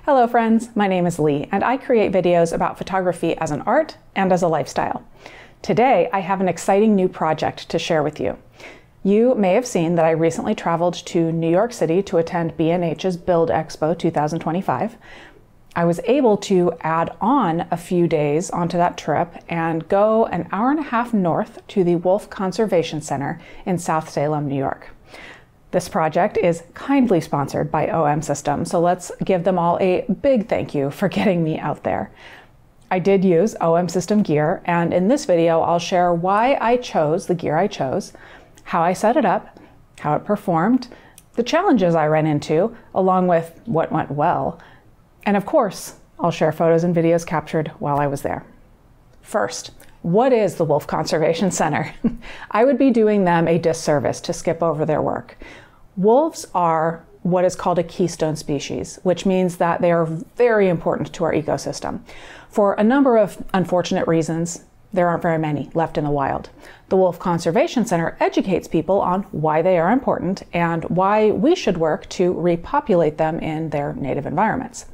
Hello friends, my name is Lee and I create videos about photography as an art and as a lifestyle. Today I have an exciting new project to share with you. You may have seen that I recently traveled to New York City to attend B&H's Build Expo 2025. I was able to add on a few days onto that trip and go an hour and a half north to the Wolf Conservation Center in South Salem, New York. This project is kindly sponsored by OM Systems, so let's give them all a big thank you for getting me out there. I did use OM System gear, and in this video I'll share why I chose the gear I chose, how I set it up, how it performed, the challenges I ran into, along with what went well, and of course, I'll share photos and videos captured while I was there. First, what is the Wolf Conservation Center? I would be doing them a disservice to skip over their work. Wolves are what is called a keystone species, which means that they are very important to our ecosystem. For a number of unfortunate reasons, there aren't very many left in the wild. The Wolf Conservation Center educates people on why they are important and why we should work to repopulate them in their native environments.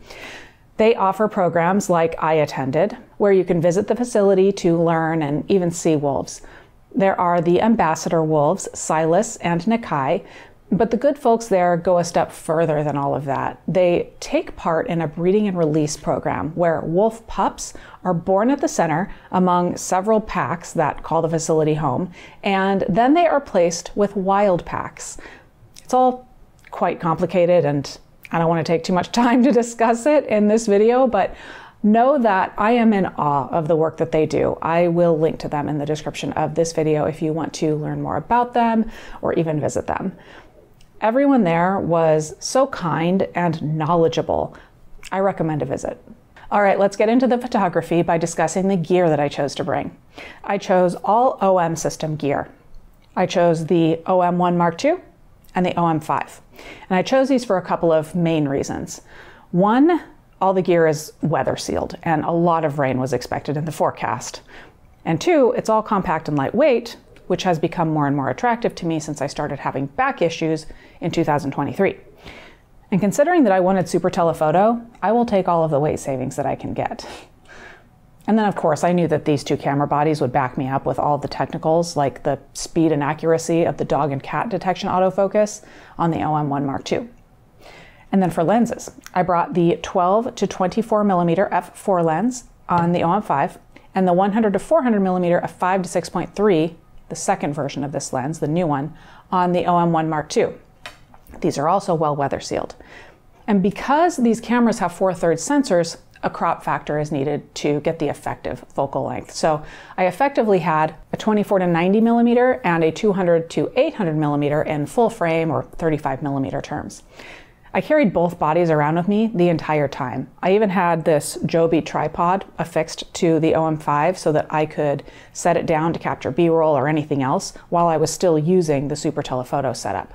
They offer programs like I attended, where you can visit the facility to learn and even see wolves. There are the ambassador wolves, Silas and Nakai, but the good folks there go a step further than all of that. They take part in a breeding and release program where wolf pups are born at the center among several packs that call the facility home, and then they are placed with wild packs. It's all quite complicated, and I don't want to take too much time to discuss it in this video, but know that I am in awe of the work that they do. I will link to them in the description of this video if you want to learn more about them or even visit them. Everyone there was so kind and knowledgeable. I recommend a visit. All right, let's get into the photography by discussing the gear that I chose to bring. I chose all OM system gear. I chose the OM1 Mark II and the OM5. And I chose these for a couple of main reasons. One, all the gear is weather sealed and a lot of rain was expected in the forecast. And two, it's all compact and lightweight, which has become more and more attractive to me since I started having back issues in 2023. And considering that I wanted super telephoto, I will take all of the weight savings that I can get. And then of course I knew that these two camera bodies would back me up with all the technicals like the speed and accuracy of the dog and cat detection autofocus on the OM1 Mark II. And then for lenses, I brought the 12 to 24 millimeter f4 lens on the OM5 and the 100 to 400 millimeter f5 to 6.3, the second version of this lens, the new one, on the OM1 Mark II. These are also well weather sealed. And because these cameras have 4/3 sensors, a crop factor is needed to get the effective focal length. So I effectively had a 24 to 90 millimeter and a 200 to 800 millimeter in full frame or 35 millimeter terms. I carried both bodies around with me the entire time. I even had this Joby tripod affixed to the OM5 so that I could set it down to capture B-roll or anything else while I was still using the super telephoto setup.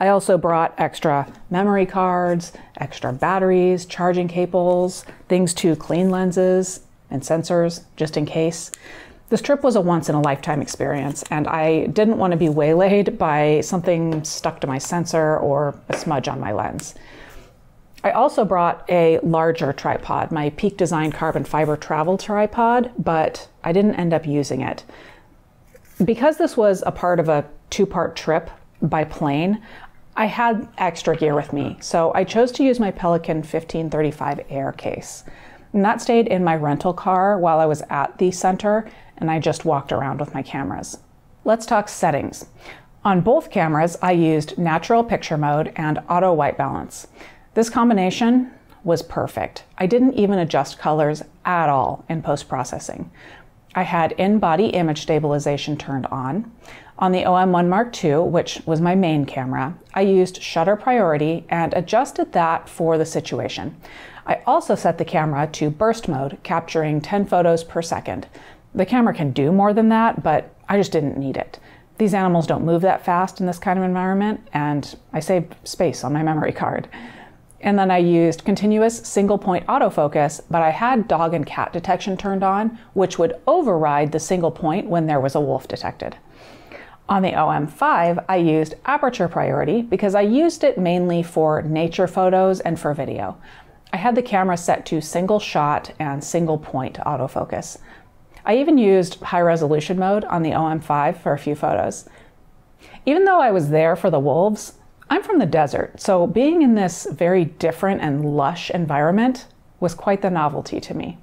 I also brought extra memory cards, extra batteries, charging cables, things to clean lenses and sensors just in case. This trip was a once-in-a-lifetime experience, and I didn't want to be waylaid by something stuck to my sensor or a smudge on my lens. I also brought a larger tripod, my Peak Design carbon fiber travel tripod, but I didn't end up using it. Because this was a part of a two-part trip by plane, I had extra gear with me, so I chose to use my Pelican 1535 Air case. And that stayed in my rental car while I was at the center, and I just walked around with my cameras. Let's talk settings. On both cameras, I used natural picture mode and auto white balance. This combination was perfect. I didn't even adjust colors at all in post-processing. I had in-body image stabilization turned on. On the OM1 Mark II, which was my main camera, I used shutter priority and adjusted that for the situation. I also set the camera to burst mode, capturing 10 photos per second. The camera can do more than that, but I just didn't need it. These animals don't move that fast in this kind of environment, and I saved space on my memory card. And then I used continuous single point autofocus, but I had dog and cat detection turned on, which would override the single point when there was a wolf detected. On the OM5, I used aperture priority because I used it mainly for nature photos and for video. I had the camera set to single shot and single point autofocus. I even used high resolution mode on the OM5 for a few photos. Even though I was there for the wolves, I'm from the desert, so being in this very different and lush environment was quite the novelty to me.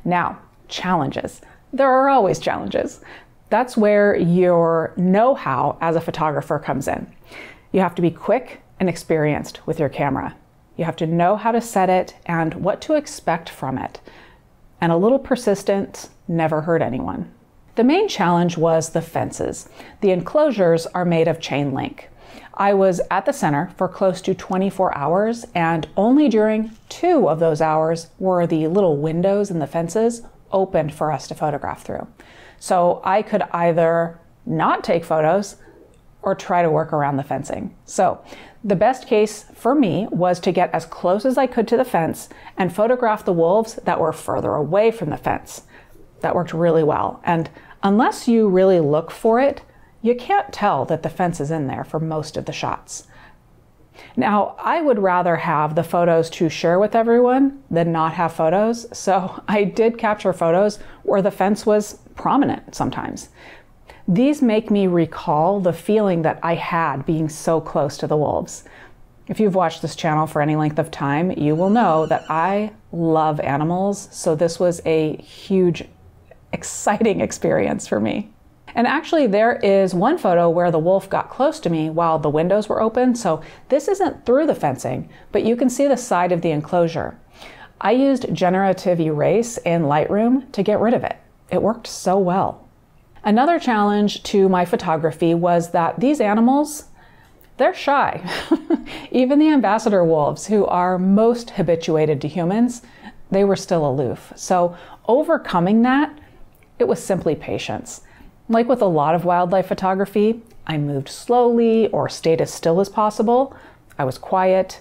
Now, challenges. There are always challenges. That's where your know-how as a photographer comes in. You have to be quick and experienced with your camera. You have to know how to set it and what to expect from it. And a little persistence never hurt anyone. The main challenge was the fences. The enclosures are made of chain link. I was at the center for close to 24 hours, and only during 2 of those hours were the little windows in the fences opened for us to photograph through. So I could either not take photos or try to work around the fencing. So the best case for me was to get as close as I could to the fence and photograph the wolves that were further away from the fence. That worked really well. And unless you really look for it, you can't tell that the fence is in there for most of the shots. Now, I would rather have the photos to share with everyone than not have photos, so I did capture photos where the fence was prominent sometimes. These make me recall the feeling that I had being so close to the wolves. If you've watched this channel for any length of time, you will know that I love animals, so this was a huge, exciting experience for me. And actually, there is one photo where the wolf got close to me while the windows were open, so this isn't through the fencing, but you can see the side of the enclosure. I used generative erase in Lightroom to get rid of it. It worked so well. Another challenge to my photography was that these animals, they're shy. Even the ambassador wolves, who are most habituated to humans, they were still aloof. So overcoming that, it was simply patience. Like with a lot of wildlife photography, I moved slowly or stayed as still as possible. I was quiet,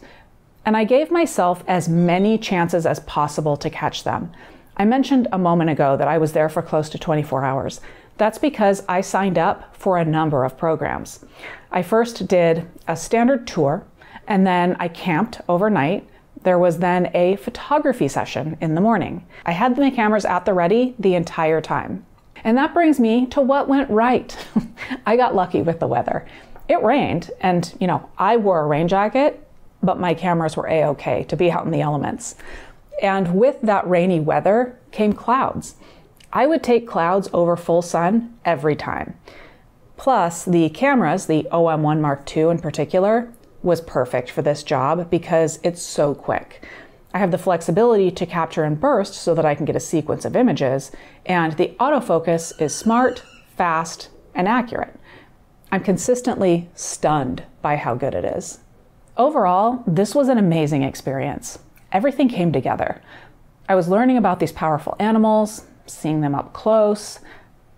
and I gave myself as many chances as possible to catch them. I mentioned a moment ago that I was there for close to 24 hours. That's because I signed up for a number of programs. I first did a standard tour, and then I camped overnight. There was then a photography session in the morning. I had my cameras at the ready the entire time. And that brings me to what went right. I got lucky with the weather. It rained, and I wore a rain jacket, but my cameras were a-okay to be out in the elements. And with that rainy weather came clouds. I would take clouds over full sun every time. Plus, the cameras, the OM1 Mark II in particular, was perfect for this job because it's so quick. I have the flexibility to capture in bursts so that I can get a sequence of images, and the autofocus is smart, fast, and accurate. I'm consistently stunned by how good it is. Overall, this was an amazing experience. Everything came together. I was learning about these powerful animals, seeing them up close.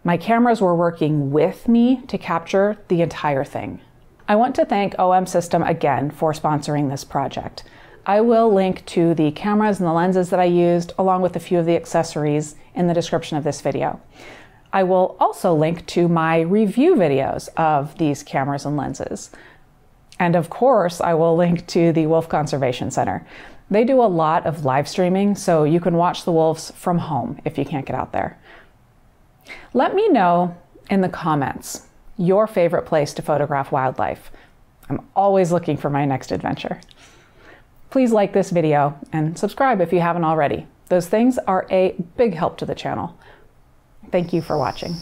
My cameras were working with me to capture the entire thing. I want to thank OM System again for sponsoring this project. I will link to the cameras and the lenses that I used, along with a few of the accessories, in the description of this video. I will also link to my review videos of these cameras and lenses. And of course, I will link to the Wolf Conservation Center. They do a lot of live streaming, so you can watch the wolves from home if you can't get out there. Let me know in the comments your favorite place to photograph wildlife. I'm always looking for my next adventure. Please like this video and subscribe if you haven't already. Those things are a big help to the channel. Thank you for watching.